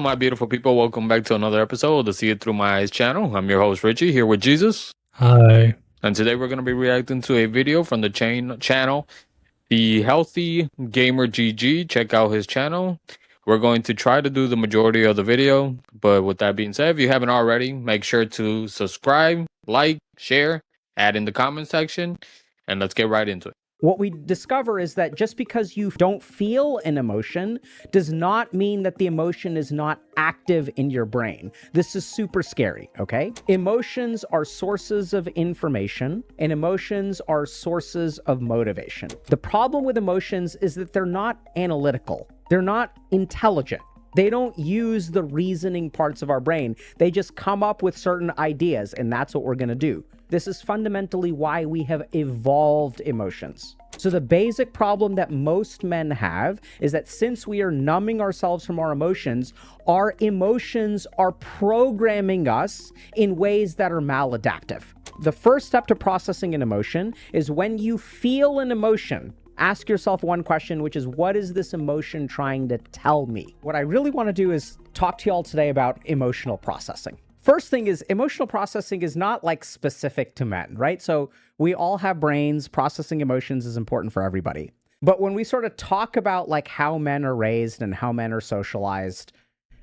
my beautiful people? Welcome back to another episode of the See It Through My Eyes channel. I'm your host, Richie, here with Jesus. Hi. And today we're going to be reacting to a video from the channel, The Healthy Gamer GG. Check out his channel. We're going to try to do the majority of the video. But with that being said, if you haven't already, make sure to subscribe, like, share, add in the comment section, and let's get right into it. What we discover is that just because you don't feel an emotion does not mean that the emotion is not active in your brain. This is super scary, okay? Emotions are sources of information, and emotions are sources of motivation. The problem with emotions is that they're not analytical. They're not intelligent. They don't use the reasoning parts of our brain. They just come up with certain ideas, and that's what we're going to do. This is fundamentally why we have evolved emotions. So the basic problem that most men have is that since we are numbing ourselves from our emotions are programming us in ways that are maladaptive. The first step to processing an emotion is when you feel an emotion, ask yourself one question, which is, what is this emotion trying to tell me? What I really want to do is talk to y'all today about emotional processing. First thing is, emotional processing is not like specific to men, right? So we all have brains. Processing emotions is important for everybody. But when we sort of talk about like how men are raised and how men are socialized,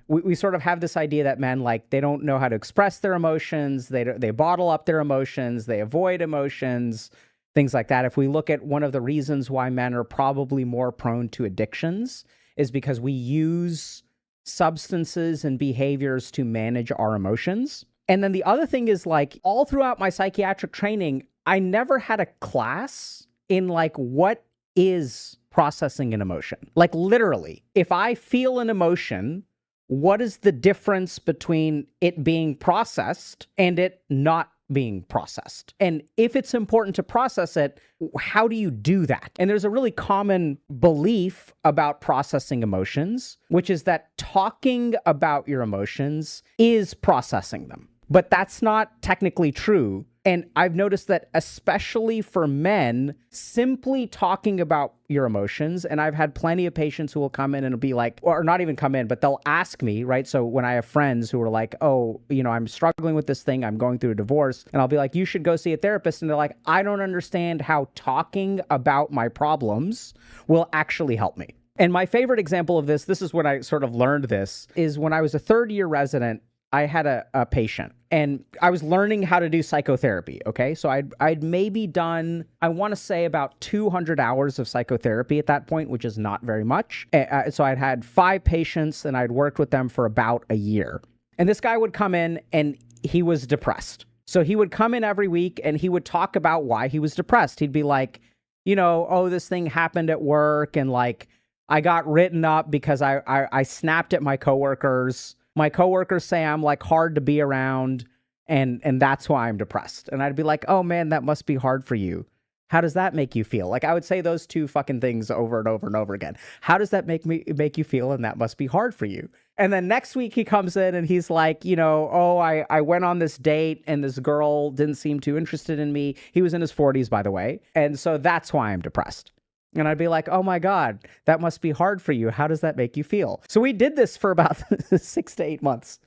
we sort of have this idea that men, like, they don't know how to express their emotions. They bottle up their emotions. They avoid emotions, things like that. If we look at one of the reasons why men are probably more prone to addictions is because we use substances and behaviors to manage our emotions. And then the other thing is, like, all throughout my psychiatric training, I never had a class in like what is processing an emotion. Like, literally, if I feel an emotion, what is the difference between it being processed and it not being processed? And if it's important to process it, how do you do that? And there's a really common belief about processing emotions, which is that talking about your emotions is processing them. But that's not technically true. And I've noticed that especially for men, simply talking about your emotions, and I've had plenty of patients who will come in and be like, or not even come in, but they'll ask me, right? So when I have friends who are like, oh, I'm struggling with this thing, I'm going through a divorce, and I'll be like, you should go see a therapist. And they're like, I don't understand how talking about my problems will actually help me. And my favorite example of this is when I sort of learned this, is when I was a third-year resident. I had a patient, and I was learning how to do psychotherapy, okay? So I'd maybe done, I want to say, about 200 hours of psychotherapy at that point, which is not very much. So I'd had 5 patients, and I'd worked with them for about a year. And this guy would come in, and he was depressed. So he would come in every week, and he would talk about why he was depressed. He'd be like, oh, this thing happened at work, and like, I got written up because I snapped at my coworkers. My coworkers say I'm like hard to be around, and that's why I'm depressed. And I'd be like, oh man, that must be hard for you. How does that make you feel? Like, I would say those two fucking things over and over and over again. How does that make you feel? And that must be hard for you. And then next week he comes in and he's like, oh, I went on this date and this girl didn't seem too interested in me. He was in his 40s, by the way. And so that's why I'm depressed. And I'd be like, oh my God, that must be hard for you. How does that make you feel? So we did this for about 6 to 8 months.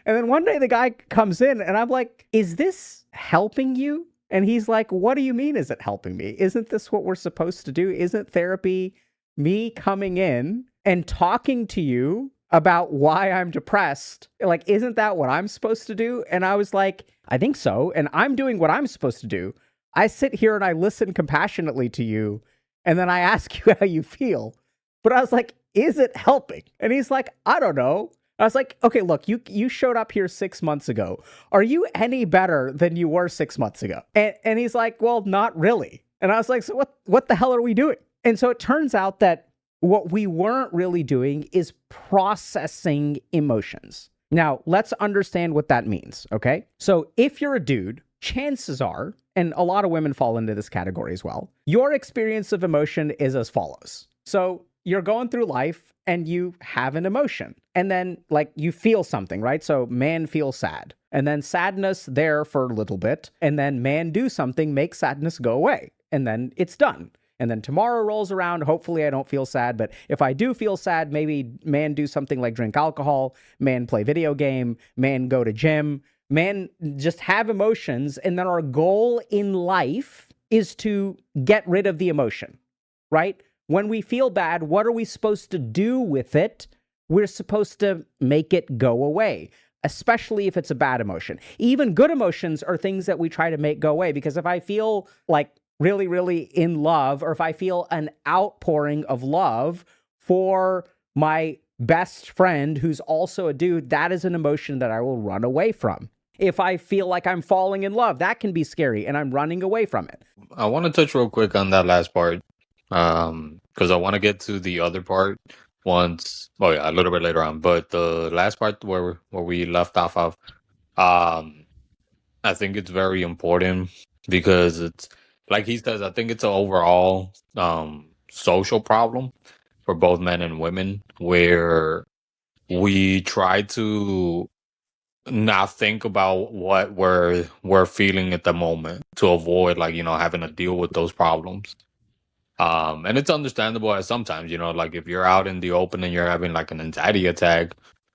And then one day the guy comes in and I'm like, is this helping you? And he's like, what do you mean, is it helping me? Isn't this what we're supposed to do? Isn't therapy me coming in and talking to you about why I'm depressed? Like, isn't that what I'm supposed to do? And I was like, I think so. And I'm doing what I'm supposed to do. I sit here and I listen compassionately to you. And then I ask you how you feel. But I was like, is it helping? And he's like, I don't know. I was like, okay, look, you showed up here 6 months ago. Are you any better than you were 6 months ago? And he's like, well, not really. And I was like, so what the hell are we doing? And so it turns out that what we weren't really doing is processing emotions. Now, let's understand what that means, okay? So if you're a dude, chances are, and a lot of women fall into this category as well, your experience of emotion is as follows. So you're going through life and you have an emotion, and then like you feel something, right? So man feels sad, and then sadness there for a little bit, and then man do something, make sadness go away, and then it's done. And then tomorrow rolls around. Hopefully I don't feel sad. But if I do feel sad, maybe man do something like drink alcohol, man play video game, man go to gym, man just have emotions. And then our goal in life is to get rid of the emotion, right? When we feel bad, what are we supposed to do with it? We're supposed to make it go away, especially if it's a bad emotion. Even good emotions are things that we try to make go away, because if I feel like really, really in love, or if I feel an outpouring of love for my best friend who's also a dude, that is an emotion that I will run away from. If I feel like I'm falling in love, that can be scary and I'm running away from it. I want to touch real quick on that last part, because I want to get to the other part oh yeah, a little bit later on. But the last part where we left off of, um, I think it's very important because it's like he says. I think it's an overall social problem for both men and women where we try to not think about what we're feeling at the moment to avoid, like, having to deal with those problems. And it's understandable as sometimes, like if you're out in the open and you're having like an anxiety attack,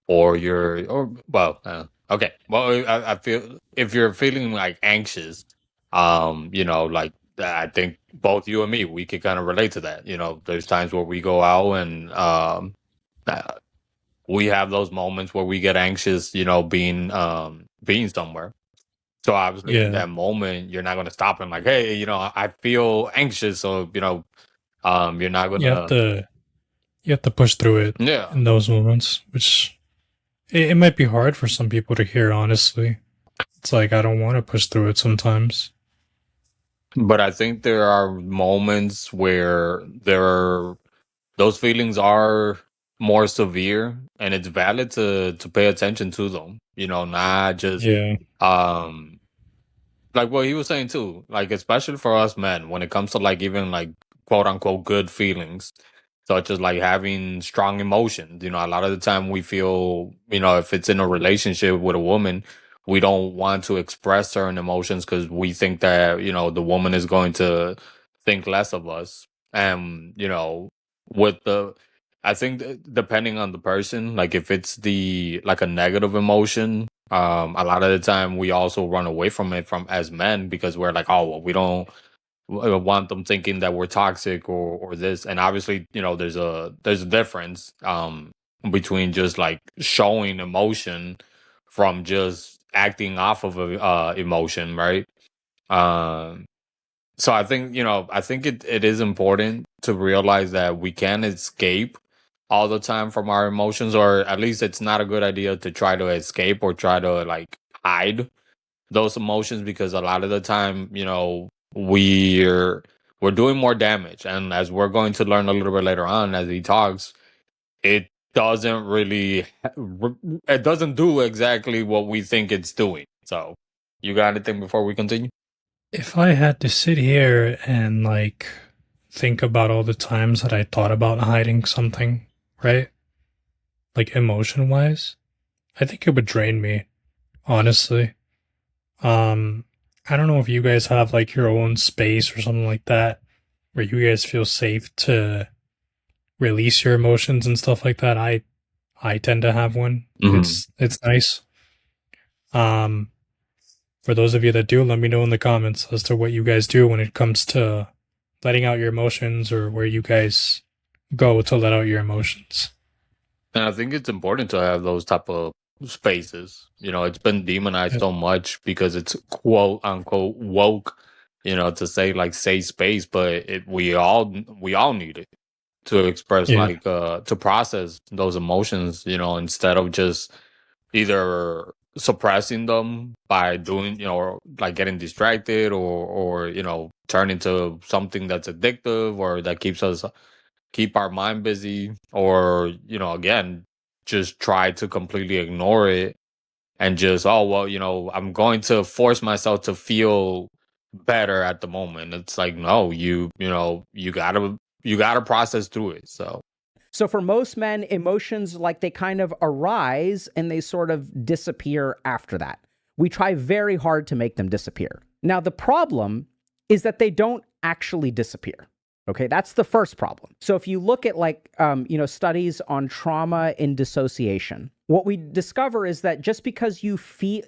okay, well, I feel if you're feeling like anxious, like I think both you and me, we could kind of relate to that. There's times where we go out and uh, we have those moments where we get anxious, being somewhere. So obviously in Yeah. that moment, you're not going to stop and like, hey, I feel anxious. So, you're not You have gonna. to push through it Yeah, in those moments, which it might be hard for some people to hear, honestly. It's like I don't want to push through it sometimes. but I think there are moments where those feelings are more severe, and it's valid to pay attention to them. Not just Yeah. um like what he was saying too. Like especially for us men, when it comes to like even like quote unquote good feelings, such as like having strong emotions. A lot of the time we feel, if it's in a relationship with a woman, we don't want to express certain emotions because we think that, the woman is going to think less of us. And, with I think depending on the person, like if it's like a negative emotion, a lot of the time we also run away from it from as men because we're like, oh, well, we don't want them thinking that we're toxic or this. And obviously, there's a difference between just like showing emotion from just acting off of a emotion, right? um so I think it is important to realize that we can escape all the time from our emotions, or at least it's not a good idea to try to escape or try to like hide those emotions, because a lot of the time, we're doing more damage. And as we're going to learn a little bit later on as he talks, it doesn't really it doesn't do exactly what we think it's doing. So you got anything before we continue? If I had to sit here and like think about all the times that I thought about hiding something, right? Like emotion wise, I think it would drain me, honestly. Um, I don't know if you guys have like your own space or something like that where you guys feel safe to release your emotions and stuff like that. I tend to have one. Hmm. It's nice. Um, for those of you that do, let me know in the comments as to what you guys do when it comes to letting out your emotions, or where you guys go to let out your emotions. And I think it's important to have those type of spaces. It's been demonized Yeah. so much because it's quote unquote woke, to say like safe space, but we all need it to express, Yeah. like to process those emotions, instead of just either suppressing them by doing, like getting distracted, or turn into something that's addictive or that keep our mind busy, or again, just try to completely ignore it and just, oh well, I'm going to force myself to feel better at the moment. It's like, no, you gotta process through it. So for most men, emotions, like, they kind of arise and they sort of disappear after that. We try very hard to make them disappear. Now, the problem is that they don't actually disappear. Okay, that's the first problem. So if you look at studies on trauma and dissociation, what we discover is that just because you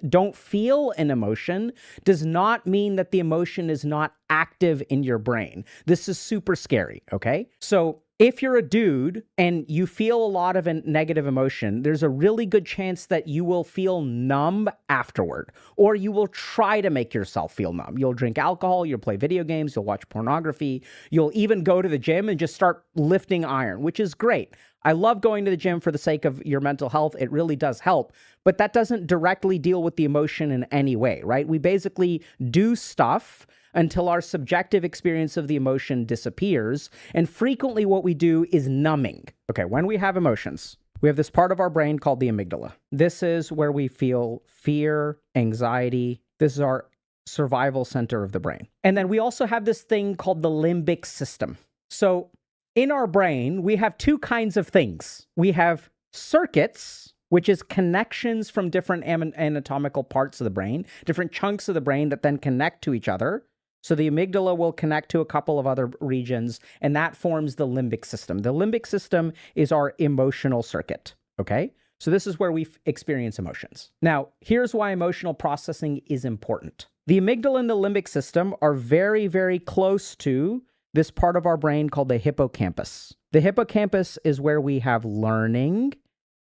don't feel an emotion does not mean that the emotion is not active in your brain. This is super scary, okay? So if you're a dude and you feel a lot of a negative emotion, there's a really good chance that you will feel numb afterward, or you will try to make yourself feel numb. You'll drink alcohol, you'll play video games, you'll watch pornography, you'll even go to the gym and just start lifting iron, which is great. I love going to the gym for the sake of your mental health. It really does help, but that doesn't directly deal with the emotion in any way, right? We basically do stuff until our subjective experience of the emotion disappears. And frequently what we do is numbing. Okay, when we have emotions, we have this part of our brain called the amygdala. This is where we feel fear, anxiety. This is our survival center of the brain. And then we also have this thing called the limbic system. So in our brain, we have two kinds of things. We have circuits, which is connections from different anatomical parts of the brain, different chunks of the brain that then connect to each other. So the amygdala will connect to a couple of other regions, and that forms the limbic system. The limbic system is our emotional circuit, okay? So this is where we experience emotions. Now, here's why emotional processing is important. The amygdala and the limbic system are very, very close to this part of our brain called the hippocampus. The hippocampus is where we have learning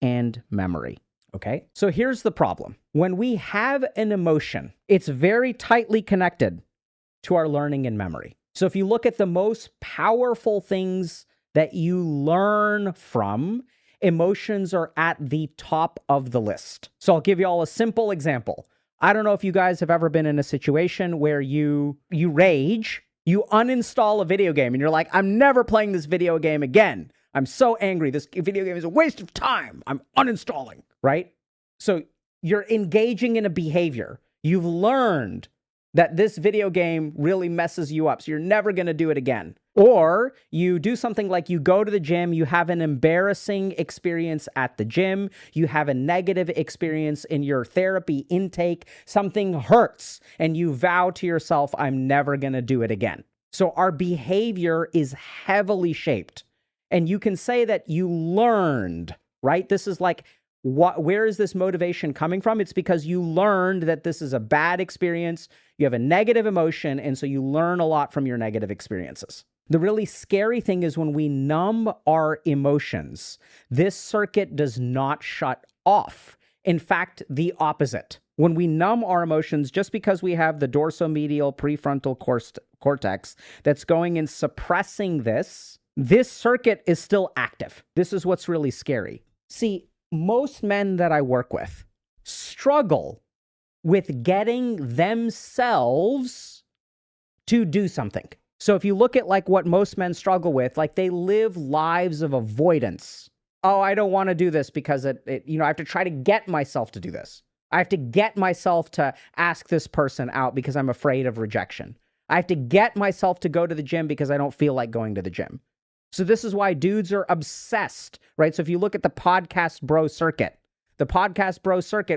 and memory, okay? So here's the problem. When we have an emotion, it's very tightly connected to our learning and memory. So if you look at the most powerful things that you learn from, emotions are at the top of the list. So I'll give you all a simple example. I don't know if you guys have ever been in a situation where you rage, you uninstall a video game and you're like, I'm never playing this video game again. I'm so angry. This video game is a waste of time. I'm uninstalling, right? So you're engaging in a behavior. You've learned that this video game really messes you up, so you're never going to do it again. Or you do something like you go to the gym, you have an embarrassing experience at the gym, you have a negative experience in your therapy intake, something hurts, and you vow to yourself, I'm never going to do it again. So our behavior is heavily shaped. And you can say that you learned, right? This is like, where is this motivation coming from? It's because you learned that this is a bad experience. You have a negative emotion, and so you learn a lot from your negative experiences. The really scary thing is when we numb our emotions, this circuit does not shut off. In fact, the opposite. When we numb our emotions, just because we have the dorsomedial prefrontal cortex that's going and suppressing this circuit is still active. This is what's really scary. See, most men that I work with struggle with getting themselves to do something. So if you look at like what most men struggle with, like they live lives of avoidance. Oh, I don't want to do this because I have to try to get myself to do this. I have to get myself to ask this person out because I'm afraid of rejection. I have to get myself to go to the gym because I don't feel like going to the gym. So this is why dudes are obsessed, right? So if you look at the podcast bro circuit,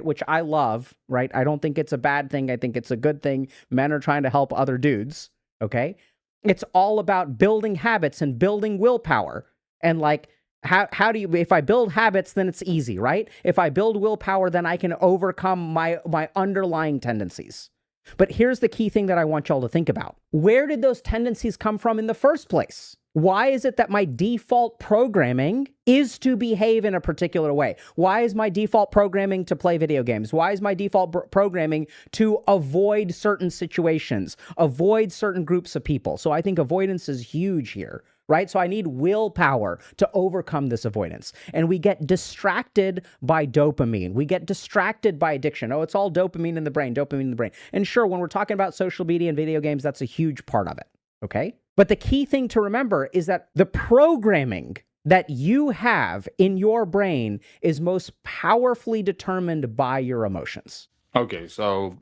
which I love, right? I don't think it's a bad thing. I think it's a good thing. Men are trying to help other dudes, okay? It's all about building habits and building willpower. And like, how do you, if I build habits, then it's easy, right? If I build willpower, then I can overcome my underlying tendencies. But here's the key thing that I want y'all to think about. Where did those tendencies come from in the first place? Why is it that my default programming is to behave in a particular way? Why is my default programming to play video games? Why is my default programming to avoid certain situations, avoid certain groups of people? So I think avoidance is huge here, right? So I need willpower to overcome this avoidance. And we get distracted by dopamine. We get distracted by addiction. Oh, it's all dopamine in the brain, dopamine in the brain. And sure, when we're talking about social media and video games, that's a huge part of it, okay? But the key thing to remember is that the programming that you have in your brain is most powerfully determined by your emotions. Okay, so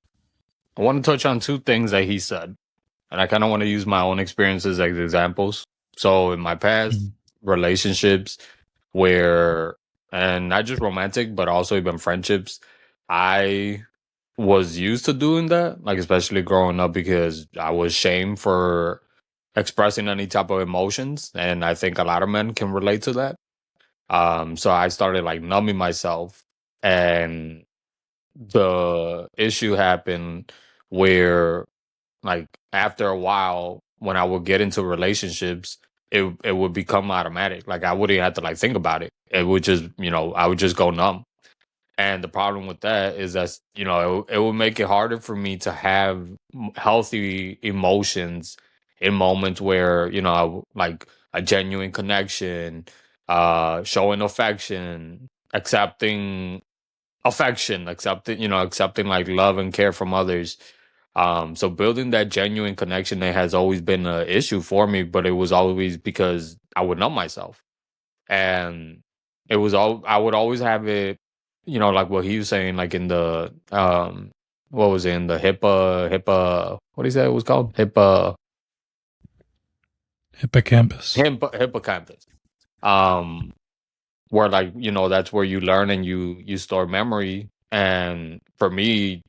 I want to touch on two things that he said, and I kind of want to use my own experiences as examples. So in my past relationships and not just romantic, but also even friendships, I was used to doing that, like especially growing up because I was shamed for expressing any type of emotions, and I think a lot of men can relate to that. So I started like numbing myself, and the issue happened where, like, after a while, when I would get into relationships, it would become automatic. Like, I wouldn't have to like think about it. It would just, I would just go numb. And the problem with that is that, it would make it harder for me to have healthy emotions in moments where, like a genuine connection, showing accepting like love and care from others. So building that genuine connection, that has always been an issue for me, but it was always because I would numb myself. And it was all I would always have it, like what he was saying, like in the what was it, in the HIPAA, what he said it was called? Hippocampus. Hippocampus. Um where, like, that's where you learn and you store memory. And for me,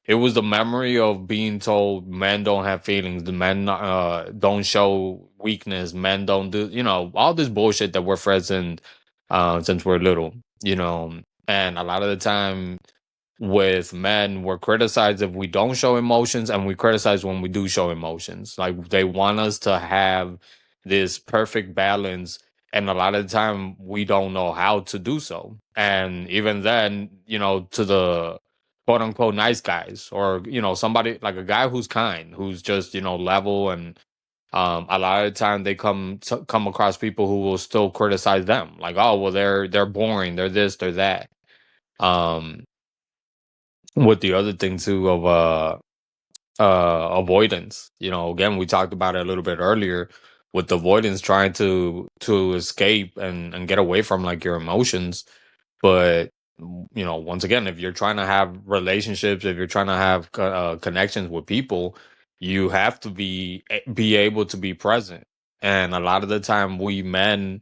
it was the memory of being told men don't have feelings, the men don't show weakness, men don't do, all this bullshit that we're present since we're little, and a lot of the time with men, we're criticized if we don't show emotions, and we criticize when we do show emotions. Like, they want us to have this perfect balance, and a lot of the time we don't know how to do so. And even then, to the quote unquote nice guys, or somebody like a guy who's kind, who's just level, and a lot of the time they come across people who will still criticize them, like, oh well, they're boring, they're this, they're that. um with the other thing too of avoidance, again, we talked about it a little bit earlier, with avoidance, trying to escape and get away from like your emotions. But once again, if you're trying to have relationships, if you're trying to have connections with people, you have to be able to be present. And a lot of the time, we men,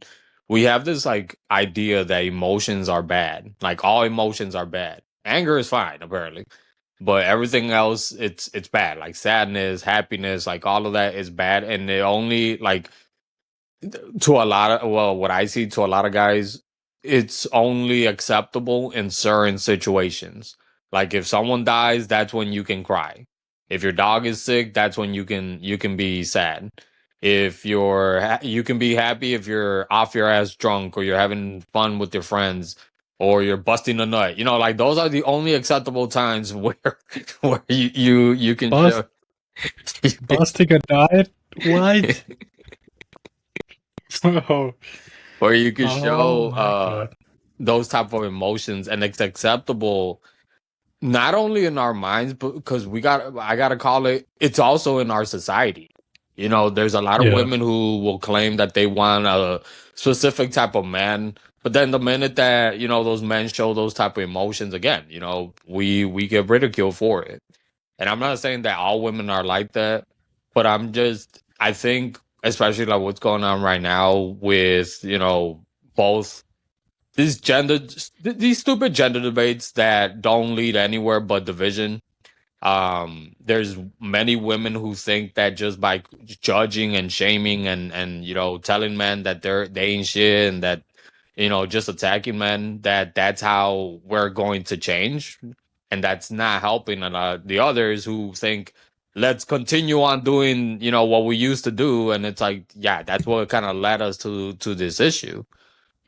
we have this like idea that emotions are bad, like all emotions are bad. Anger is fine, apparently, but everything else, it's bad. Like sadness, happiness, like all of that is bad. And it only, like, to a lot of, well, what I see, to a lot of guys, it's only acceptable in certain situations. Like, if someone dies, that's when you can cry. If your dog is sick, that's when you can be sad. If you can be happy if you're off your ass drunk, or you're having fun with your friends, or you're busting a nut. Like, those are the only acceptable times where you can Bust, show busting a diet? What? Oh, where you can oh show my god. those type of emotions. And it's acceptable not only in our minds, but because I gotta call it's also in our society. There's a lot of Yeah. women who will claim that they want a specific type of man, but then the minute that those men show those type of emotions again, we get ridiculed for it. And I'm not saying that all women are like that, but I think, especially like what's going on right now with both these stupid gender debates that don't lead anywhere but division. There's many women who think that just by judging and shaming and telling men that they ain't shit, and that just attacking men, that's how we're going to change. And that's not helping the others who think, let's continue on doing what we used to do. And it's like, yeah, that's what kind of led us to this issue.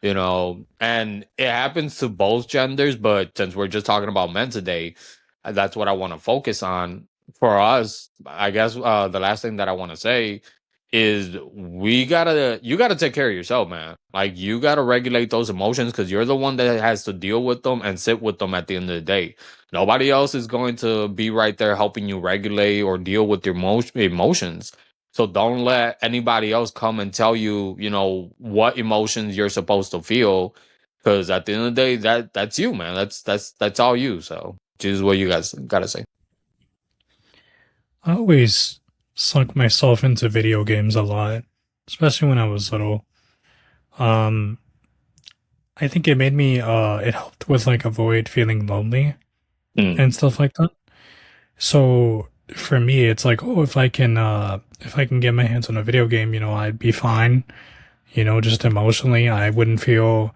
And it happens to both genders, but since we're just talking about men today, that's what I want to focus on. For us, I guess, the last thing that I want to say is, you gotta take care of yourself, man. Like, you gotta regulate those emotions, because you're the one that has to deal with them and sit with them at the end of the day. Nobody else is going to be right there helping you regulate or deal with your emotions. So don't let anybody else come and tell you, what emotions you're supposed to feel, because at the end of the day, that's you, man. That's all you. So, this is what you guys gotta say. I always sunk myself into video games a lot, especially when I was little. Um, I think it made me, it helped with like avoid feeling lonely Mm. and stuff like that. So for me, it's like, oh, if I can get my hands on a video game, I'd be fine. Just emotionally, I wouldn't feel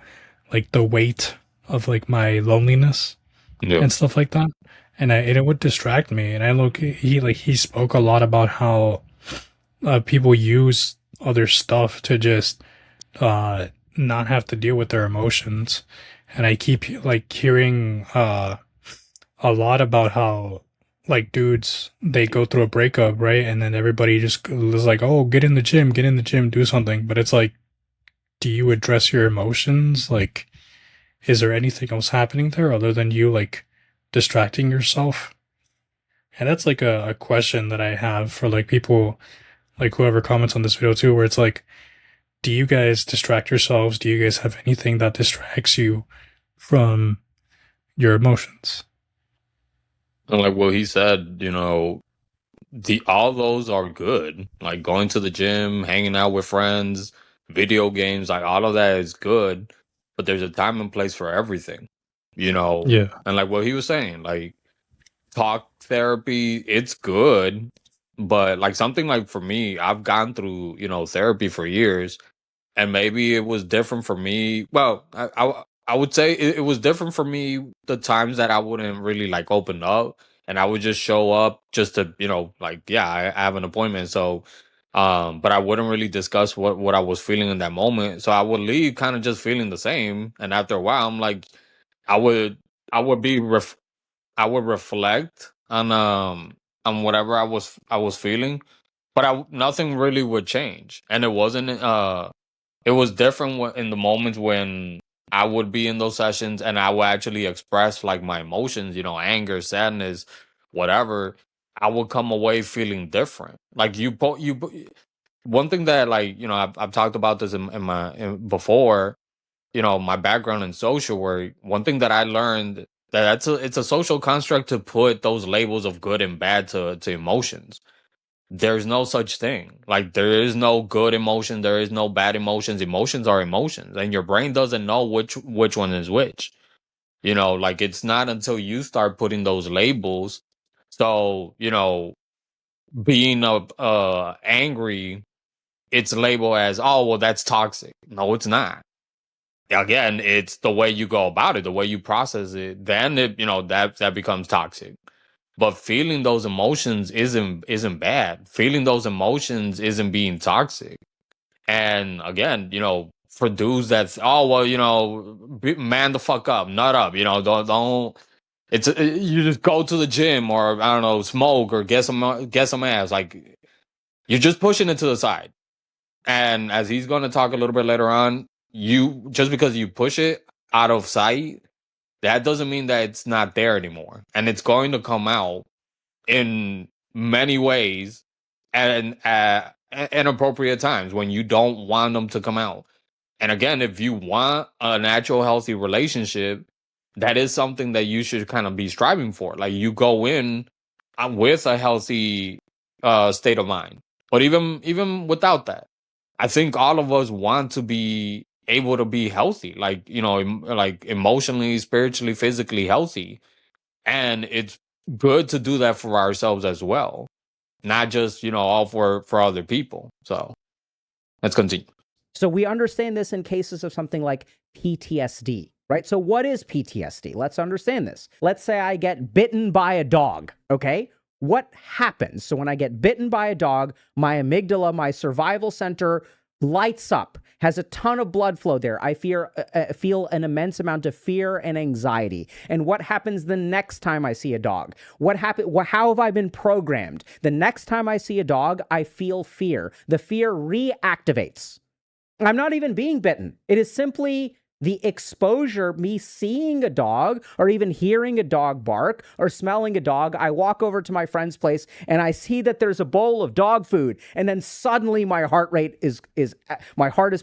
like the weight of like my loneliness Yeah. and stuff like that. And it would distract me. And he spoke a lot about how people use other stuff to just not have to deal with their emotions. And I keep like hearing a lot about how like dudes, they go through a breakup, right? And then everybody just is like, oh, get in the gym, do something. But it's like, do you address your emotions? Like, is there anything else happening there other than you like distracting yourself? And that's like a question that I have for like people, like whoever comments on this video too, where it's like, do you guys distract yourselves? Do you guys have anything that distracts you from your emotions? And like what he said, all those are good. Like going to the gym, hanging out with friends, video games, like all of that is good. But there's a time and place for everything, Yeah. And like what he was saying, like talk therapy, it's good. But like something like for me, I've gone through, therapy for years, and maybe it was different for me. Well, I would say it was different for me the times that I wouldn't really like open up, and I would just show up just to like, yeah, I have an appointment, so but I wouldn't really discuss what I was feeling in that moment, so I would leave kind of just feeling the same, and after a while I'm like, I would I would be I would reflect on whatever I was feeling, but nothing really would change, and it wasn't it was different in the moments when I would be in those sessions and I would actually express like my emotions, anger, sadness, whatever. I would come away feeling different. Like one thing that like I've talked about this before. My background in social work. One thing that I learned that it's a social construct to put those labels of good and bad to emotions. There's no such thing. Like there is no good emotion, there is no bad emotions. Emotions are emotions, and your brain doesn't know which one is which. Like it's not until you start putting those labels. So, being angry, it's labeled as, oh, well, that's toxic. No, it's not. Again, it's the way you go about it, the way you process it. Then that becomes toxic. But feeling those emotions isn't bad. Feeling those emotions isn't being toxic. And again, for dudes that's, oh well, man the fuck up, nut up, don't. You just go to the gym or I don't know, smoke or get some ass. Like you're just pushing it to the side. And as he's going to talk a little bit later on, you just because you push it out of sight, that doesn't mean that it's not there anymore, and it's going to come out in many ways and at inappropriate times when you don't want them to come out. And again, if you want a natural, healthy relationship, that is something that you should kind of be striving for. Like you go in with a healthy state of mind. But even without that, I think all of us want to be able to be healthy, like like emotionally, spiritually, physically healthy, and it's good to do that for ourselves as well, not just all for other people. So let's continue. So we understand this in cases of something like PTSD, right? So what is PTSD? Let's understand this. Let's say I get bitten by a dog, okay? What happens? So when I get bitten by a dog, my amygdala, my survival center lights up, has a ton of blood flow there. I feel an immense amount of fear and anxiety. And what happens the next time I see a dog? How have I been programmed? The next time I see a dog, I feel fear. The fear reactivates. I'm not even being bitten. It is simply the exposure, me seeing a dog or even hearing a dog bark or smelling a dog. I walk over to my friend's place and I see that there's a bowl of dog food. And then suddenly my heart is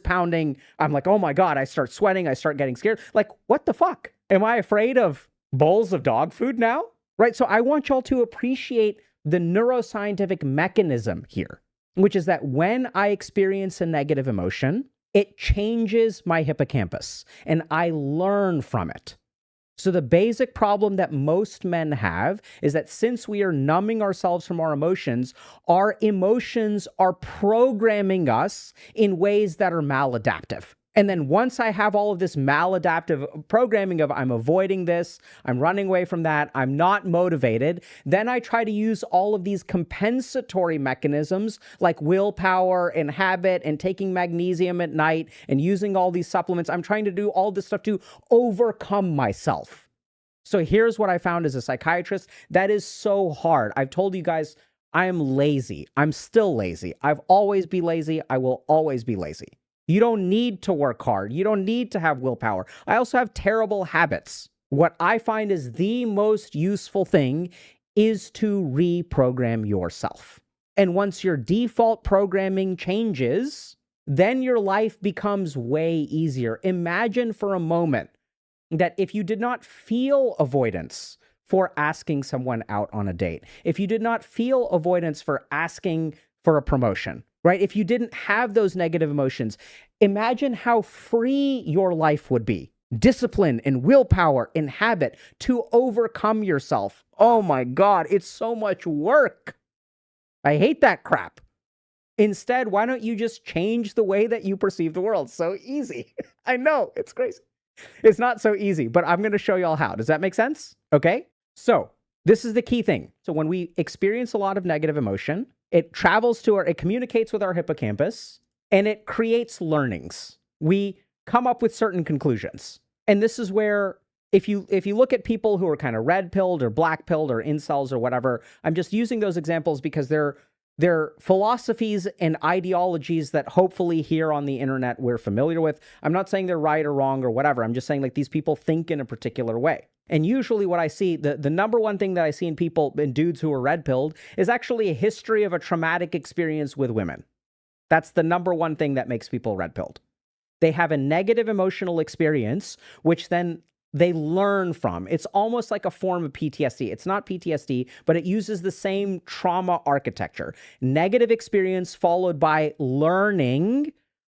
pounding. I'm like, oh my God, I start sweating. I start getting scared. Like, what the fuck? Am I afraid of bowls of dog food now? Right? So I want y'all to appreciate the neuroscientific mechanism here, which is that when I experience a negative emotion, it changes my hippocampus and I learn from it. So the basic problem that most men have is that since we are numbing ourselves from our emotions are programming us in ways that are maladaptive. And then once I have all of this maladaptive programming of I'm avoiding this, I'm running away from that, I'm not motivated, then I try to use all of these compensatory mechanisms like willpower and habit and taking magnesium at night and using all these supplements. I'm trying to do all this stuff to overcome myself. So here's what I found as a psychiatrist. That is so hard. I've told you guys, I am lazy. I'm still lazy. I've always been lazy. I will always be lazy. You don't need to work hard. You don't need to have willpower. I also have terrible habits. What I find is the most useful thing is to reprogram yourself. And once your default programming changes, then your life becomes way easier. Imagine for a moment that if you did not feel avoidance for asking someone out on a date, if you did not feel avoidance for asking for a promotion, right? If you didn't have those negative emotions, imagine how free your life would be. Discipline and willpower and habit to overcome yourself. Oh my God, it's so much work. I hate that crap. Instead, why don't you just change the way that you perceive the world? So easy. I know, it's crazy. It's not so easy, but I'm going to show y'all how. Does that make sense? Okay. So this is the key thing. So when we experience a lot of negative emotion, it communicates with our hippocampus and it creates learnings. We come up with certain conclusions. And this is where if you look at people who are kind of red pilled or black pilled or incels or whatever, I'm just using those examples because they're philosophies and ideologies that hopefully here on the internet we're familiar with. I'm not saying they're right or wrong or whatever. I'm just saying like these people think in a particular way. And usually what I see, the number one thing that I see in people, in dudes who are red-pilled, is actually a history of a traumatic experience with women. That's the number one thing that makes people red-pilled. They have a negative emotional experience, which then they learn from. It's almost like a form of PTSD. It's not PTSD, but it uses the same trauma architecture. Negative experience followed by learning,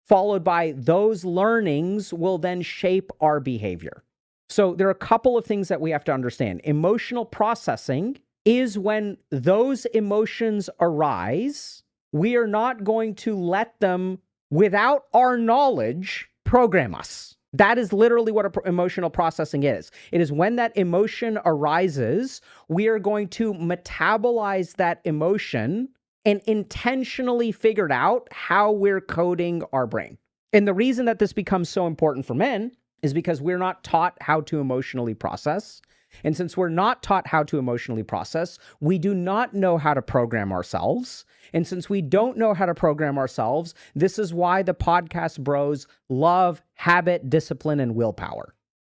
followed by those learnings will then shape our behavior. So there are a couple of things that we have to understand. Emotional processing is when those emotions arise, we are not going to let them, without our knowledge, program us. That is literally what emotional processing is. It is when that emotion arises, we are going to metabolize that emotion and intentionally figure out how we're coding our brain. And the reason that this becomes so important for men is because we're not taught how to emotionally process. And since we're not taught how to emotionally process, we do not know how to program ourselves. And since we don't know how to program ourselves, this is why the podcast bros love habit, discipline, and willpower,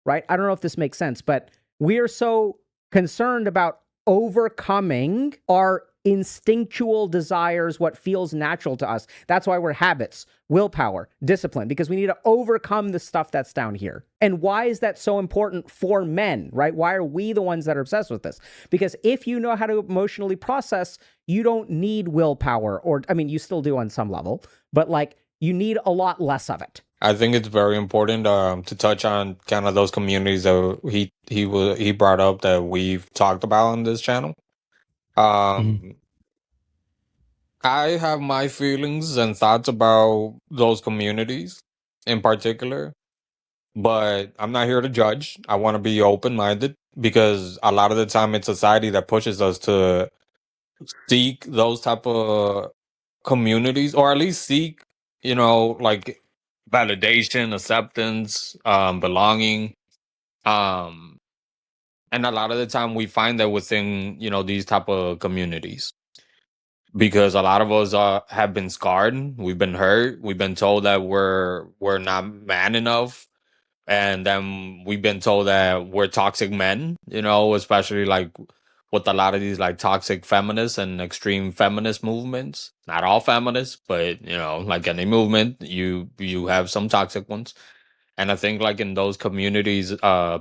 right? I don't know if this makes sense, but we are so concerned about overcoming our instinctual desires, what feels natural to us. That's why we're habits, willpower, discipline, because we need to overcome the stuff that's down here. And why is that so important for men, right? Why are we the ones that are obsessed with this? Because if you know how to emotionally process, you don't need willpower, or, I mean, you still do on some level, but like you need a lot less of it. I think it's very important to touch on kind of those communities that he brought up that we've talked about on this channel. I have my feelings and thoughts about those communities in particular, but I'm not here to judge. I want to be open-minded because a lot of the time it's society that pushes us to seek those type of communities, or at least seek, like validation, acceptance, belonging. Um, and a lot of the time we find that within, these type of communities. Because a lot of us have been scarred, we've been hurt, we've been told that we're not man enough, and then we've been told that we're toxic men, especially like with a lot of these like toxic feminists and extreme feminist movements. Not all feminists, but like any movement, you have some toxic ones. And I think like in those communities,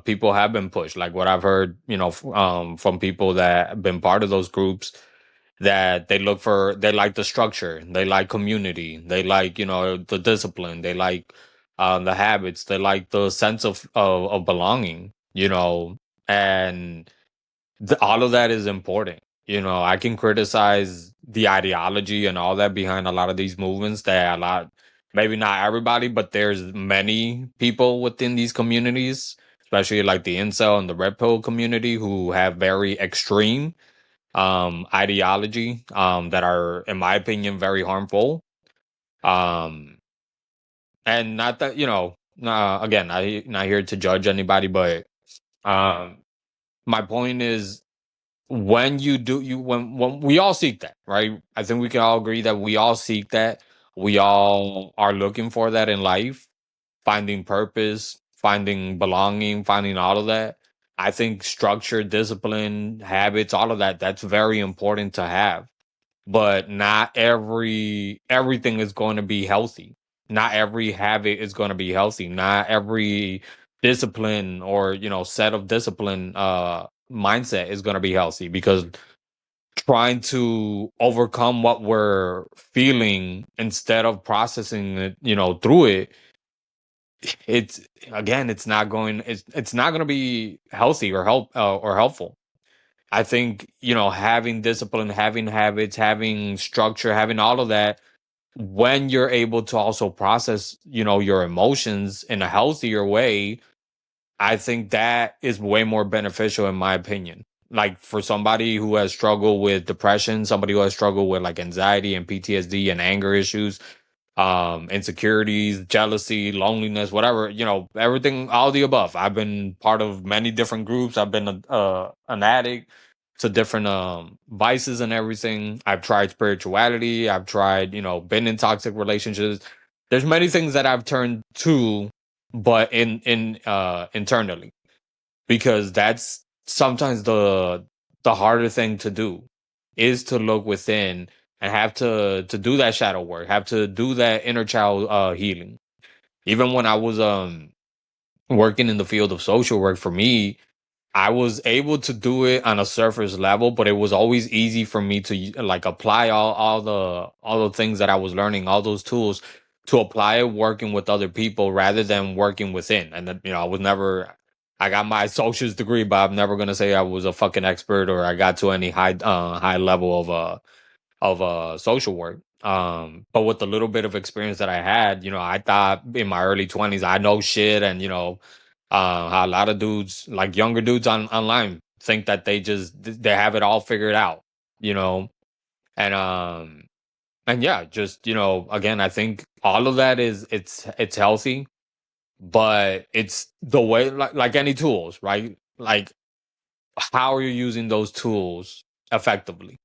people have been pushed. Like what I've heard, from people that have been part of those groups, that they like the structure, they like community, they like, the discipline, they like the habits, they like the sense of belonging. you know, and all of that is important. I can criticize the ideology and all that behind a lot of these movements that maybe not everybody, but there's many people within these communities, especially like the incel and the red pill community, who have very extreme ideology that are, in my opinion, very harmful. Um, and not that, again, I not here to judge anybody, but um, my point is, when you do you when we all seek that, right? I think we can all agree that we all seek that. We all are looking for that in life, finding purpose, finding belonging, finding all of that. I think structure, discipline, habits, all of that, that's very important to have. But not everything is going to be healthy. Not every habit is going to be healthy. Not every discipline or, set of discipline mindset is going to be healthy, because trying to overcome what we're feeling instead of processing it, through it, it's again, it's not going to be healthy or helpful. I think, having discipline, having habits, having structure, having all of that, when you're able to also process, your emotions in a healthier way, I think that is way more beneficial, in my opinion. Like, for somebody who has struggled with depression, somebody who has struggled with like anxiety and PTSD and anger issues, insecurities, jealousy, loneliness, whatever, everything, all the above. I've been part of many different groups. I've been an addict to different vices and everything. I've tried spirituality. I've tried, been in toxic relationships. There's many things that I've turned to, but in internally, because that's sometimes the harder thing to do, is to look within and have to do that shadow work, have to do that inner child healing. Even when I was working in the field of social work, for me, I was able to do it on a surface level, but it was always easy for me to like apply all the things that I was learning, all those tools, to apply it working with other people rather than working within. And then, I was never, I got my associate's degree, but I'm never gonna say I was a fucking expert or I got to any high level of social work. But with the little bit of experience that I had, I thought in my early 20s I know shit, and how a lot of dudes, like younger dudes online, think that they have it all figured out, you know, and yeah, just, again, I think all of that is, it's healthy, but it's the way, like any tools, right? Like, how are you using those tools effectively?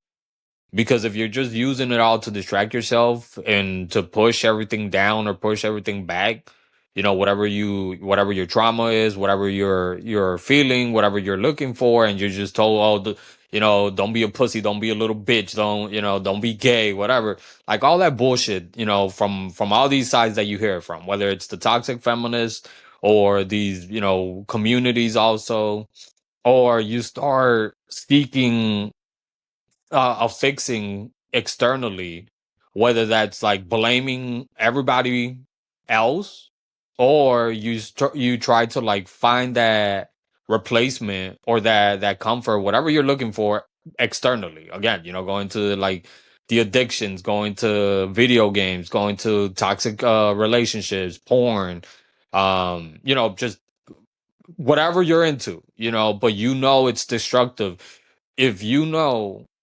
Because if you're just using it all to distract yourself and to push everything down or push everything back, whatever your trauma is, whatever you're feeling, whatever you're looking for, and you're just told, oh, don't be a pussy, don't be a little bitch, don't be gay, whatever. Like, all that bullshit, from all these sides that you hear from, whether it's the toxic feminists or these, communities also, or you start seeking fixing externally, whether that's like blaming everybody else, or you try to like find that replacement or that comfort, whatever you're looking for, externally. Again, going to like the addictions, going to video games, going to toxic relationships, porn, just whatever you're into, but it's destructive. If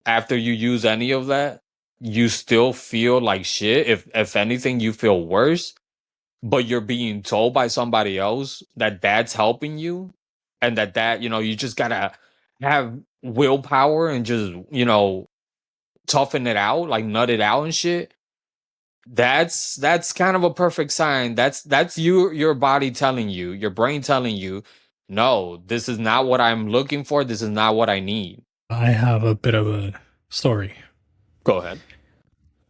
after you use any of that, you still feel like shit, if anything, you feel worse, but you're being told by somebody else that that's helping you, and that you just gotta have willpower and just, toughen it out, like nut it out and shit. That's kind of a perfect sign. That's your body telling you, your brain telling you, no, this is not what I'm looking for. This is not what I need. I have a bit of a story. Go ahead.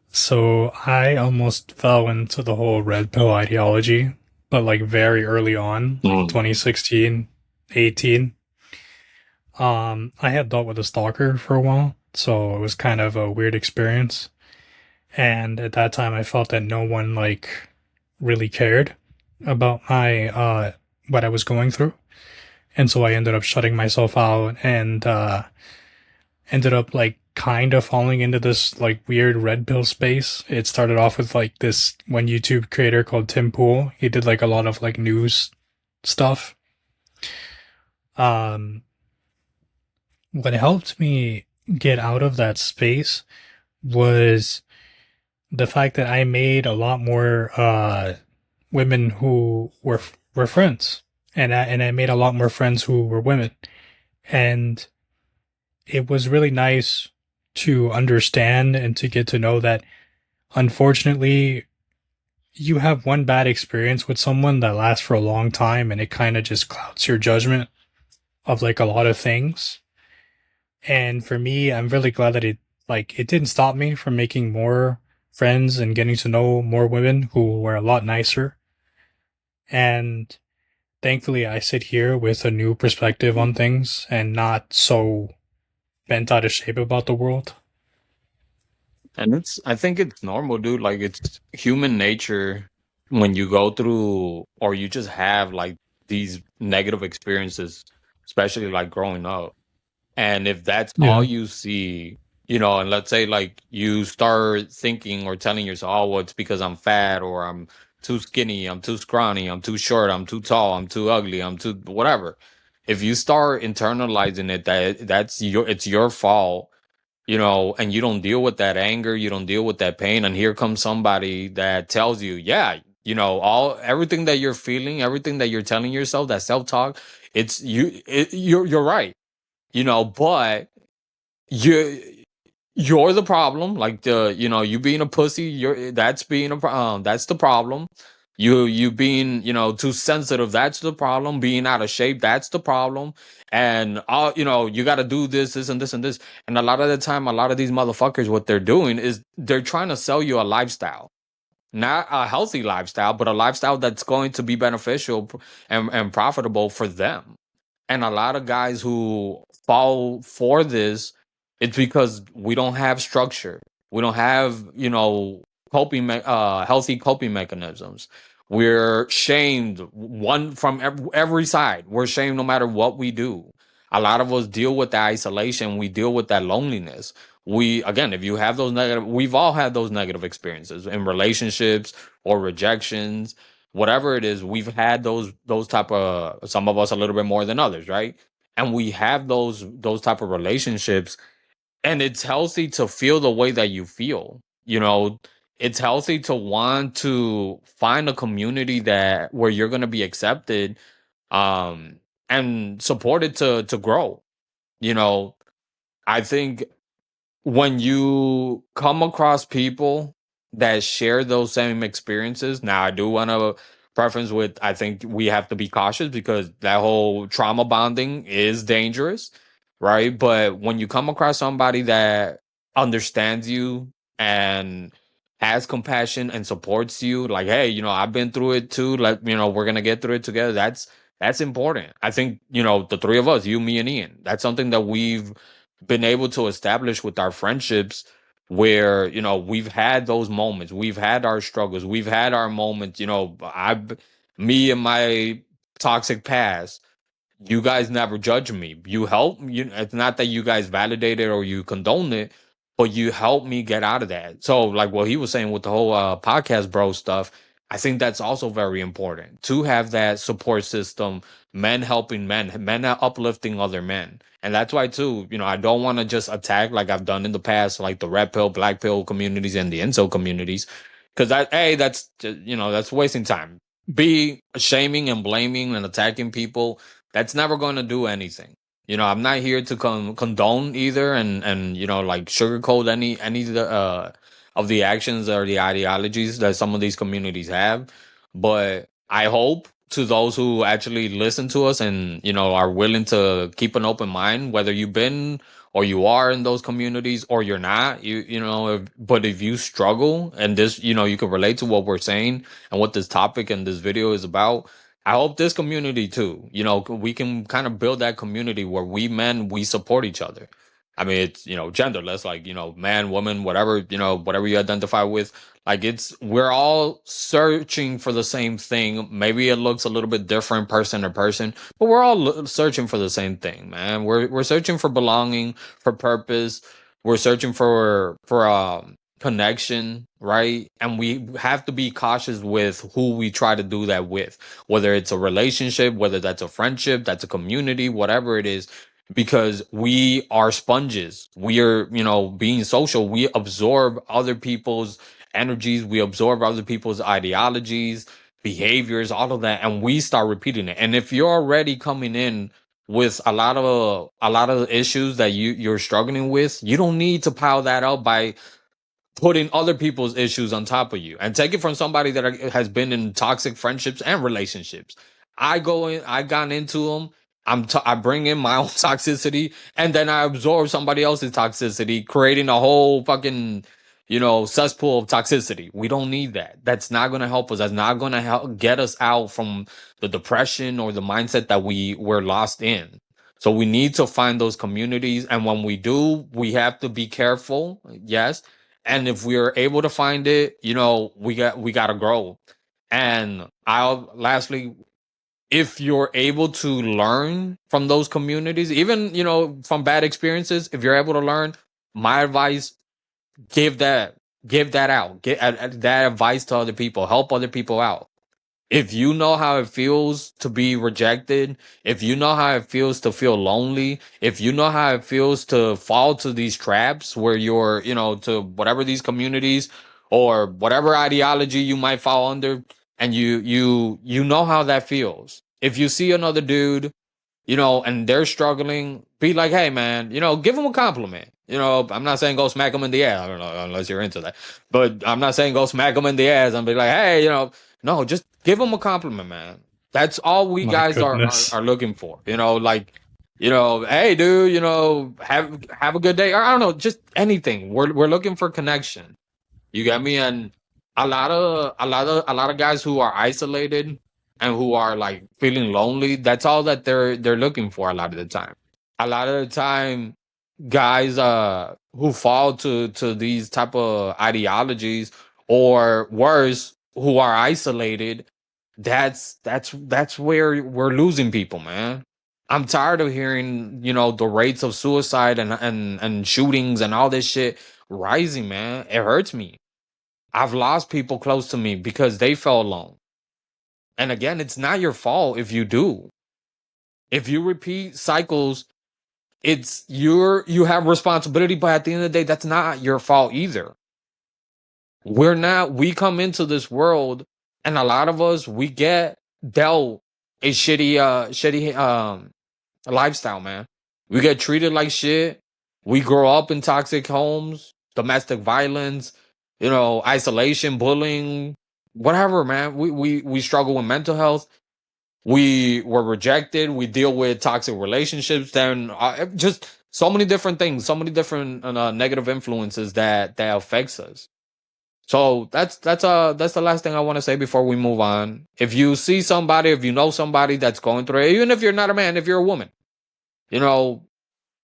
So I almost fell into the whole red pill ideology, but like very early on, like 2016, 18. I had dealt with a stalker for a while, so it was kind of a weird experience. And at that time I felt that no one like really cared about my what I was going through. And so I ended up shutting myself out and ended up like kind of falling into this like weird red pill space. It started off with like this one YouTube creator called Tim Pool. He did like a lot of like news stuff. What helped me get out of that space was the fact that I made a lot more women who were friends, and I made a lot more friends who were women, and it was really nice to understand and to get to know that unfortunately you have one bad experience with someone that lasts for a long time and it kind of just clouds your judgment of like a lot of things. And for me, I'm really glad that it didn't stop me from making more friends and getting to know more women who were a lot nicer. And thankfully I sit here with a new perspective on things and not so bent out of shape about the world. And I think it's normal, dude. Like, it's human nature when you go through or you just have like these negative experiences, especially like growing up. And if that's all Yeah. you see, you know, and let's say like you start thinking or telling yourself, oh, well, it's because I'm fat or I'm too skinny, I'm too scrawny, I'm too short, I'm too tall, I'm too ugly, I'm too whatever. If you start internalizing it that it's your fault, you know, and you don't deal with that anger, you don't deal with that pain, and here comes somebody that tells you, yeah, you know, everything that you're feeling, everything that you're telling yourself, that self-talk, you're right, you know, but you you're the problem. Like, you being a pussy, that's being that's the problem. You being, too sensitive, that's the problem. Being out of shape, that's the problem. And you got to do this and this and this. And a lot of the time, a lot of these motherfuckers, what they're doing is they're trying to sell you a lifestyle, not a healthy lifestyle, but a lifestyle that's going to be beneficial and profitable for them. And a lot of guys who fall for this, it's because we don't have structure. We don't have, healthy coping mechanisms. We're shamed one from every side. We're shamed no matter what we do. A lot of us deal with that isolation. We deal with that loneliness. Again, if you have we've all had those negative experiences in relationships or rejections, whatever it is. We've had those type of, some of us a little bit more than others, right? And we have those type of relationships, and it's healthy to feel the way that you feel. It's healthy to want to find a community that where you're going to be accepted, um and supported to grow. you know I think when you come across people that share those same experiences, now I do want to preference with, I think we have to be cautious because that whole trauma bonding is dangerous, right? But when you come across somebody that understands you and has compassion and supports you, like, hey, I've been through it too. Like, we're gonna get through it together. That's important. I think, the three of us, you, me, and Ian, that's something that we've been able to establish with our friendships, where we've had those moments, we've had our struggles, we've had our moments. I Me and my toxic past, you guys never judge me. You help. It's not that you guys validate it or you condone it, but you help me get out of that. So, like what he was saying with the whole podcast bro stuff, I think that's also very important to have that support system, men helping men uplifting other men. And that's why too, I don't want to just attack like I've done in the past, like the red pill, black pill communities and the incel communities, because that's wasting time. Be shaming and blaming and attacking people, that's never going to do anything. I'm not here to condone either, and like sugarcoat any of the actions or the ideologies that some of these communities have. But I hope, to those who actually listen to us and are willing to keep an open mind, whether you've been or you are in those communities or you're not, but if you struggle and this, you can relate to what we're saying and what this topic and this video is about, I hope this community too, we can kind of build that community where we support each other. I mean, it's, genderless, like, man, woman, whatever, whatever you identify with. Like, we're all searching for the same thing. Maybe it looks a little bit different person to person, but we're all searching for the same thing, man. We're searching for belonging, for purpose. We're searching for connection, right? And we have to be cautious with who we try to do that with, whether it's a relationship, whether that's a friendship, that's a community, whatever it is, because we are sponges. We are, being social. We absorb other people's energies. We absorb other people's ideologies, behaviors, all of that, and we start repeating it. And if you're already coming in with a lot of issues that you're struggling with, you don't need to pile that up by putting other people's issues on top of you. And take it from somebody that has been in toxic friendships and relationships. I got into them. I bring in my own toxicity, and then I absorb somebody else's toxicity, creating a whole fucking, cesspool of toxicity. We don't need that. That's not going to help us. That's not going to help get us out from the depression or the mindset that we're lost in. So we need to find those communities. And when we do, we have to be careful. Yes. And if we are able to find it, we got to grow. And lastly, if you're able to learn from those communities, even, from bad experiences, if you're able to learn, my advice, give that out. Get that advice to other people. Help other people out. If you know how it feels to be rejected, if you know how it feels to feel lonely, if you know how it feels to fall to these traps where you're, to whatever these communities or whatever ideology you might fall under, and you know how that feels. If you see another dude, and they're struggling, be like, hey, man, give them a compliment. I'm not saying go smack them in the ass. I don't know, unless you're into that. But I'm not saying go smack them in the ass and be like, hey, no, just give them a compliment, man. That's all we My guys are goodness. looking for. Like, hey, dude, have a good day. Or I don't know, just anything. We're looking for connection. You get me? And a lot of guys who are isolated and who are like feeling lonely, that's all that they're looking for a lot of the time. A lot of the time, guys who fall to these type of ideologies, or worse, who are isolated, that's where we're losing people, man. I'm tired of hearing, the rates of suicide and shootings and all this shit rising, man. It hurts me. I've lost people close to me because they felt alone. And again, it's not your fault if you do. If you repeat cycles, you have responsibility, but at the end of the day, that's not your fault either. We come into this world, and a lot of us, we get dealt a shitty lifestyle, man. We get treated like shit. We grow up in toxic homes, domestic violence, isolation, bullying, whatever, man. We struggle with mental health. We were rejected. We deal with toxic relationships. Then just so many different things, so many different negative influences that affects us. So that's the last thing I want to say before we move on. If you see somebody, if you know somebody that's going through it, even if you're not a man, if you're a woman, you know,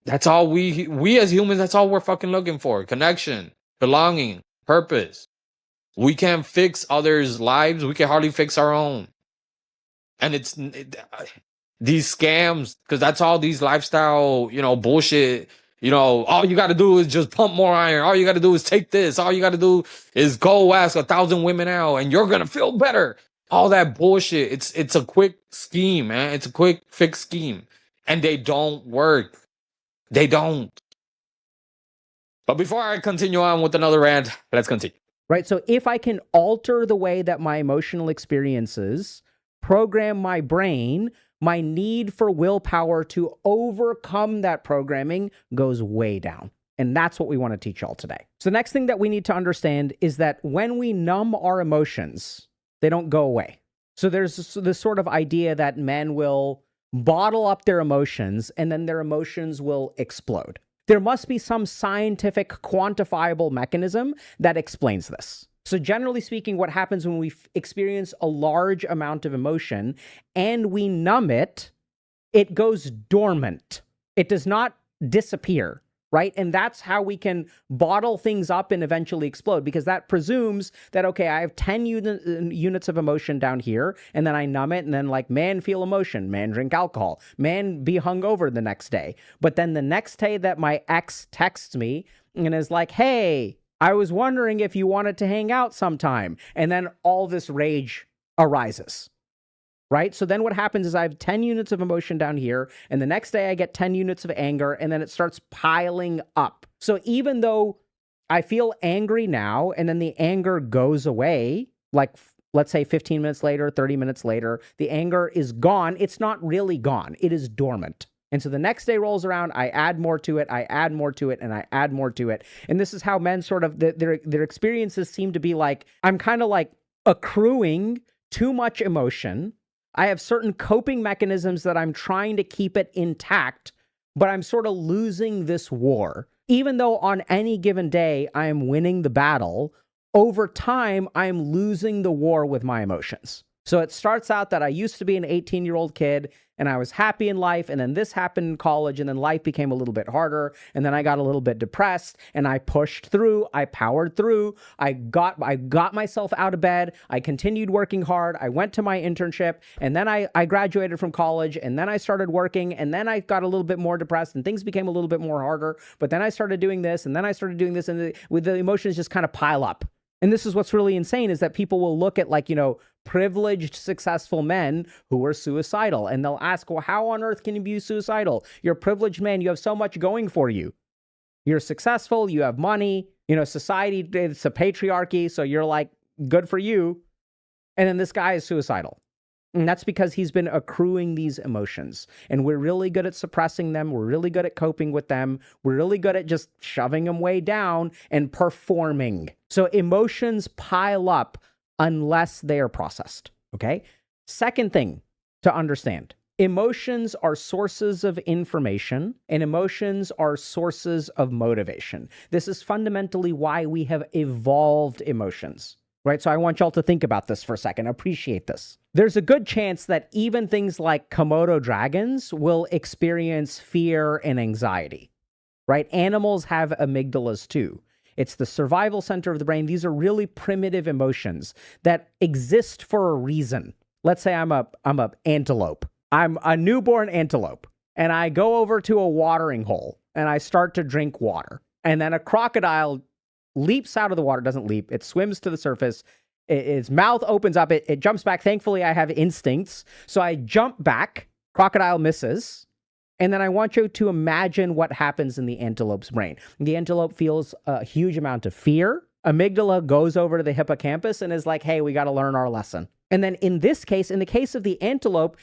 that's all we as humans, that's all we're fucking looking for. Connection, belonging, purpose. We can't fix others' lives. We can hardly fix our own. And these scams, because that's all these lifestyle, bullshit. All you got to do is just pump more iron. All you got to do is take this. All you got to do is go ask 1,000 women out, and you're gonna feel better. All that bullshit. It's a quick scheme, man. It's a quick fix scheme, and they don't work. They don't. But before I continue on with another rant, let's continue. Right? So if I can alter the way that my emotional experiences program my brain, my need for willpower to overcome that programming goes way down. And that's what we want to teach y'all today. So the next thing that we need to understand is that when we numb our emotions, they don't go away. So there's this sort of idea that men will bottle up their emotions and then their emotions will explode. There must be some scientific, quantifiable mechanism that explains this. So generally speaking, what happens when we experience a large amount of emotion and we numb it, it goes dormant. It does not disappear. right? And that's how we can bottle things up and eventually explode, because that presumes that, okay, I have 10 units of emotion down here, and then I numb it, and then like, man, feel emotion, man, drink alcohol, man, be hungover the next day. But then the next day that my ex texts me and is like, hey, I was wondering if you wanted to hang out sometime. And then all this rage arises. Right? So then what happens is I have 10 units of emotion down here, and the next day I get 10 units of anger, and then it starts piling up. So even though I feel angry now, and then the anger goes away, like let's say 15 minutes later, 30 minutes later, the anger is gone. It's not really gone. It is dormant. And so the next day rolls around, I add more to it, I add more to it, and I add more to it. And this is how men sort of, their experiences seem to be like, I'm kind of like accruing too much emotion. I have certain coping mechanisms that I'm trying to keep it intact, but I'm sort of losing this war. Even though on any given day I am winning the battle, over time I am losing the war with my emotions. So it starts out that I used to be an 18-year-old kid and I was happy in life, and then this happened in college, and then life became a little bit harder, and then I got a little bit depressed, and I pushed through, I powered through, I got myself out of bed, I continued working hard, I went to my internship, and then I graduated from college, and then I started working, and then I got a little bit more depressed, and things became a little bit more harder, but then I started doing this, and then I started doing this, and the emotions just kind of pile up. And this is what's really insane, is that people will look at, like, you know, privileged, successful men who are suicidal, and they'll ask, well, how on earth can you be suicidal? You're a privileged man. You have so much going for you. You're successful. You have money. You know, society, it's a patriarchy, so you're like, good for you. And then this guy is suicidal. And that's because he's been accruing these emotions. And we're really good at suppressing them. We're really good at coping with them. We're really good at just shoving them way down and performing. So emotions pile up unless they are processed. Okay? Second thing to understand. Emotions are sources of information, and emotions are sources of motivation. This is fundamentally why we have evolved emotions. Right? So I want y'all to think about this for a second. Appreciate this. There's a good chance that even things like Komodo dragons will experience fear and anxiety. Right? Animals have amygdalas too. It's the survival center of the brain. These are really primitive emotions that exist for a reason. Let's say I'm a antelope. I'm a newborn antelope, and I go over to a watering hole and I start to drink water. And then a crocodile leaps out of the water, doesn't leap, it swims to the surface, its mouth opens up, it jumps back. Thankfully, I have instincts, so I jump back, crocodile misses, and then I want you to imagine what happens in the antelope's brain. The antelope feels a huge amount of fear. Amygdala goes over to the hippocampus and is like, hey, we got to learn our lesson. And then in this case, in the case of the antelope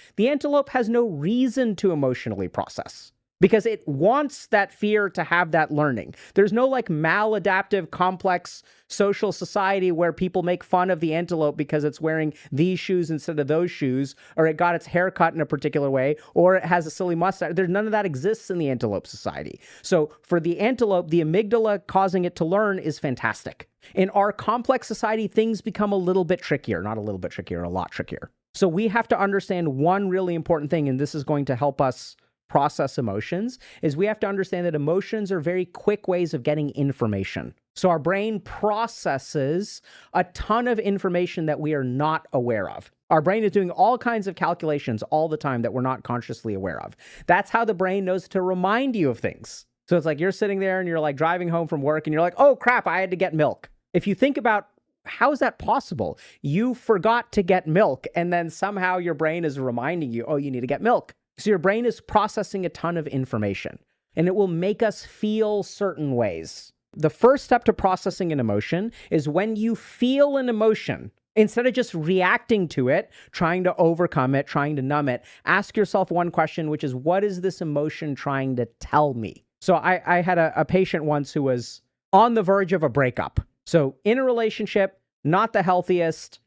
has no reason to emotionally process, because it wants that fear to have that learning. There's no like maladaptive, complex social society where people make fun of the antelope because it's wearing these shoes instead of those shoes, or it got its hair cut in a particular way, or it has a silly mustache. There's none of that exists in the antelope society. So for the antelope, the amygdala causing it to learn is fantastic. In our complex society, things become a little bit trickier, not a little bit trickier, a lot trickier. So we have to understand one really important thing, and this is going to help us process emotions, is we have to understand that emotions are very quick ways of getting information. So our brain processes a ton of information that we are not aware of. Our brain is doing all kinds of calculations all the time that we're not consciously aware of. That's how the brain knows to remind you of things. So it's like you're sitting there and you're like driving home from work and you're like, oh crap, I had to get milk. If you think about how is that possible? You forgot to get milk, and then somehow your brain is reminding you, oh, you need to get milk. So your brain is processing a ton of information, and it will make us feel certain ways. The first step to processing an emotion is when you feel an emotion, instead of just reacting to it, trying to overcome it, trying to numb it, ask yourself one question, which is, what is this emotion trying to tell me? So I had a patient once who was on the verge of a breakup. So in a relationship, not the healthiest.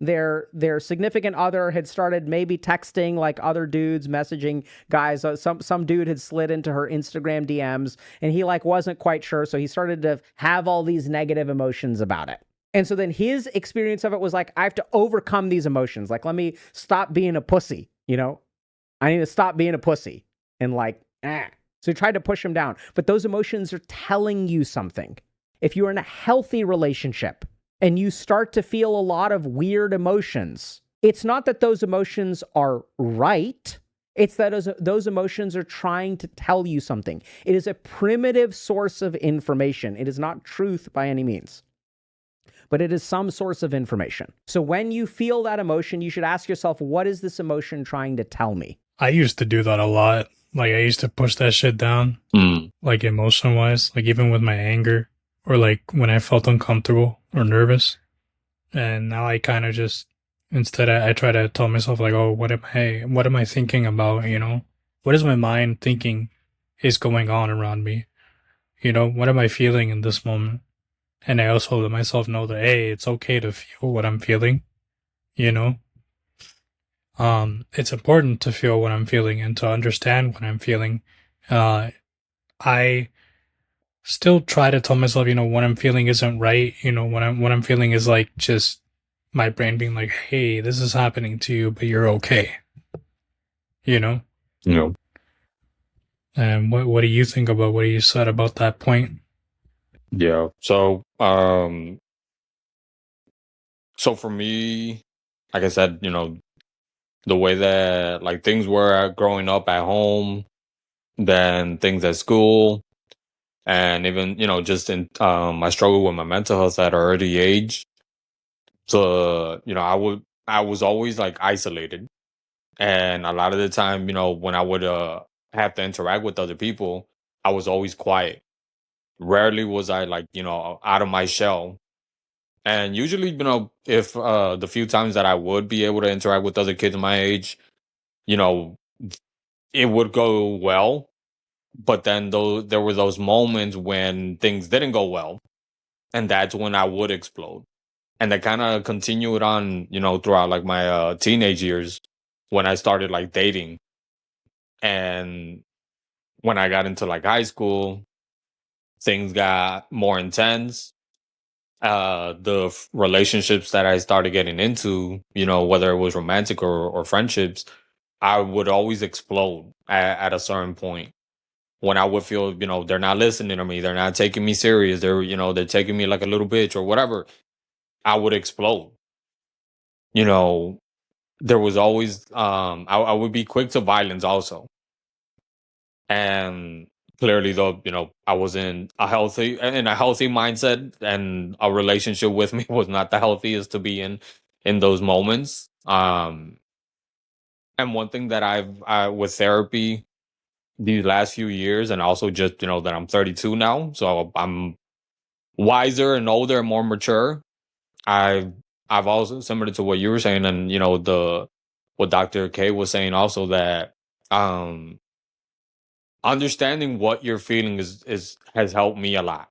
Their significant other had started maybe texting like other dudes, messaging guys. Some dude had slid into her Instagram DMs, and he like wasn't quite sure. So he started to have all these negative emotions about it. And so then his experience of it was like, I have to overcome these emotions. Like, let me stop being a pussy, you know? I need to stop being a pussy. And like, So try to push them down. But those emotions are telling you something. If you're in a healthy relationship and you start to feel a lot of weird emotions, it's not that those emotions are right. It's that those emotions are trying to tell you something. It is a primitive source of information. It is not truth by any means, but it is some source of information. So when you feel that emotion, you should ask yourself, what is this emotion trying to tell me? I used to do that a lot. Like, I used to push that shit down, like emotion-wise, like even with my anger, or like when I felt uncomfortable or nervous. And now I kind of just, instead I try to tell myself like, oh, what am I thinking about, you know? What is my mind thinking is going on around me? You know, what am I feeling in this moment? And I also let myself know that, hey, it's okay to feel what I'm feeling, you know? It's important to feel what I'm feeling and to understand what I'm feeling. I still try to tell myself, you know, what I'm feeling isn't right. You know, what I'm feeling is like just my brain being like, hey, this is happening to you, but you're okay. You know? Yeah. And what do you think about what you said about that point? Yeah. So for me, like I said, you know, the way that like things were growing up at home, then things at school, and even, you know, just in I struggled with my mental health at an early age. So, you know, I was always like isolated. And a lot of the time, you know, when I would have to interact with other people, I was always quiet. Rarely was I like, you know, out of my shell. And usually, you know, if the few times that I would be able to interact with other kids my age, you know, it would go well. But then though there were those moments when things didn't go well, and that's when I would explode. And that kind of continued on, you know, throughout like my teenage years when I started like dating. And when I got into like high school, things got more intense. Relationships that I started getting into, you know, whether it was romantic or friendships, I would always explode at a certain point when I would feel, you know, they're not listening to me, they're not taking me serious, they're, you know, they're taking me like a little bitch or whatever. I would explode. You know, there was always I would be quick to violence also. And clearly though, you know, I was in a healthy mindset, and a relationship with me was not the healthiest to be in those moments. And one thing that with therapy these last few years, and also just, you know, that I'm 32 now, so I'm wiser and older and more mature. I've also, similar to what you were saying, and you know, the what Dr. K was saying also, that um understanding what you're feeling is has helped me a lot.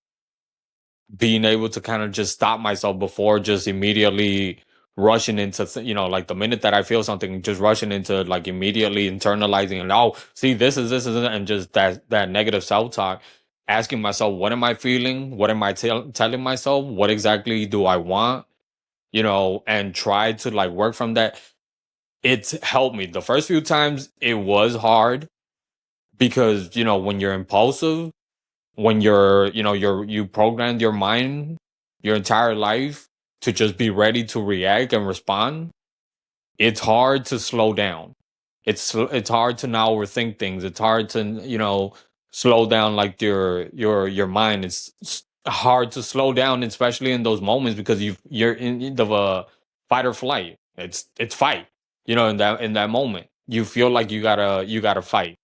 Being able to kind of just stop myself before just immediately rushing into you know, like the minute that I feel something, just rushing into like immediately internalizing, and oh, see, this is and just that negative self-talk. Asking myself, what am I feeling, what am I telling myself, what exactly do I want, you know, and try to like work from that. It's helped me. The first few times it was hard because, you know, when you're impulsive, when you're, you know, you programmed your mind your entire life to just be ready to react and respond, it's hard to slow down. It's hard to not overthink things. It's hard to, you know, slow down like your mind. It's hard to slow down, especially in those moments, because you're in the fight or flight. It's fight. You know, in that moment, you feel like you gotta fight.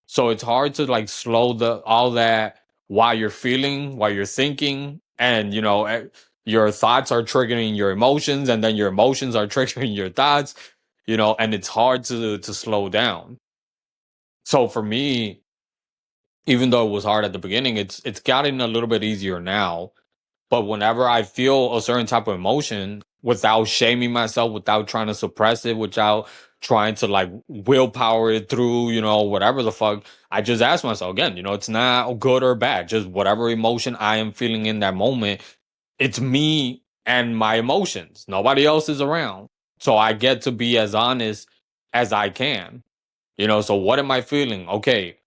So it's hard to like slow the all that while you're feeling, while you're thinking, and you know, your thoughts are triggering your emotions, and then your emotions are triggering your thoughts, you know, and it's hard to slow down. So for me, even though it was hard at the beginning, it's gotten a little bit easier now. But whenever I feel a certain type of emotion, without shaming myself, without trying to suppress it, without trying to like willpower it through, you know, whatever the fuck, I just ask myself again, you know, it's not good or bad. Just whatever emotion I am feeling in that moment, it's me and my emotions. Nobody else is around. So I get to be as honest as I can. You know, so what am I feeling? Okay,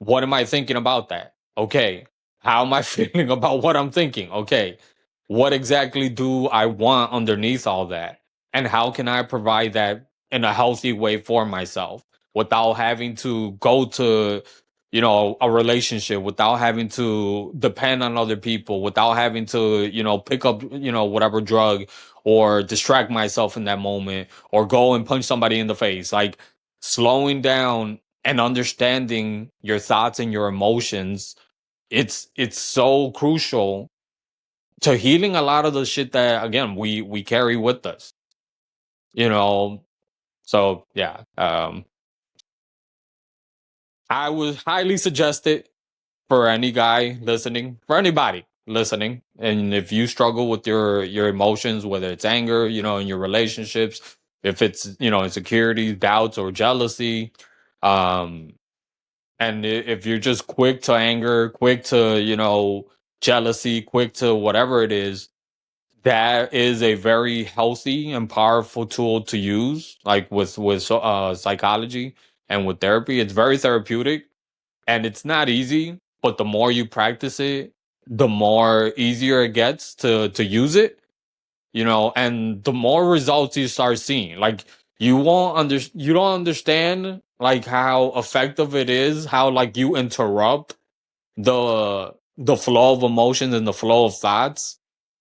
what am I thinking about that? Okay. How am I feeling about what I'm thinking? Okay. What exactly do I want underneath all that? And how can I provide that in a healthy way for myself without having to go to, a relationship, without having to depend on other people, without having to, pick up, whatever drug or distract myself in that moment or go and punch somebody in the face. Like slowing down and understanding your thoughts and your emotions, it's so crucial to healing a lot of the shit that again we carry with us, you know. So yeah, I would highly suggest it for any guy listening, for anybody listening. And if you struggle with your emotions, whether it's anger, in your relationships, if it's insecurity, doubts, or jealousy, um if you're just quick to anger, quick to jealousy, quick to whatever it is, that is a very healthy and powerful tool to use, like with psychology and with therapy. It's very therapeutic, and it's not easy, but the more you practice it, the more easier it gets to use it, and the more results you start seeing. Like you don't understand like how effective it is, how like you interrupt the flow of emotions and the flow of thoughts.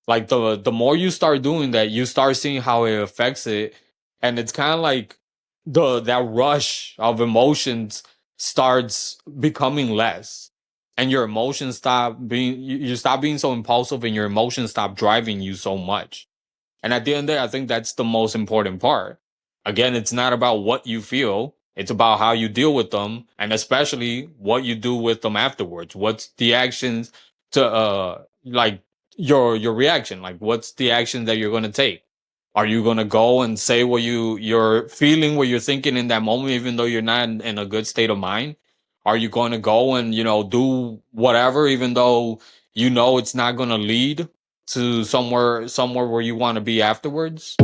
Like the more you start doing that, you start seeing how it affects it. And it's kind of like that rush of emotions starts becoming less, and your emotions stop being you stop being so impulsive, and your emotions stop driving you so much. And at the end of the day, I think that's the most important part. Again, it's not about what you feel. It's about how you deal with them, and especially what you do with them afterwards. What's the actions to like your reaction? Like what's the action that you're gonna take? Are you gonna go and say what you're feeling, what you're thinking in that moment, even though you're not in a good state of mind? Are you going to go and do whatever, even though it's not gonna lead to somewhere where you want to be afterwards?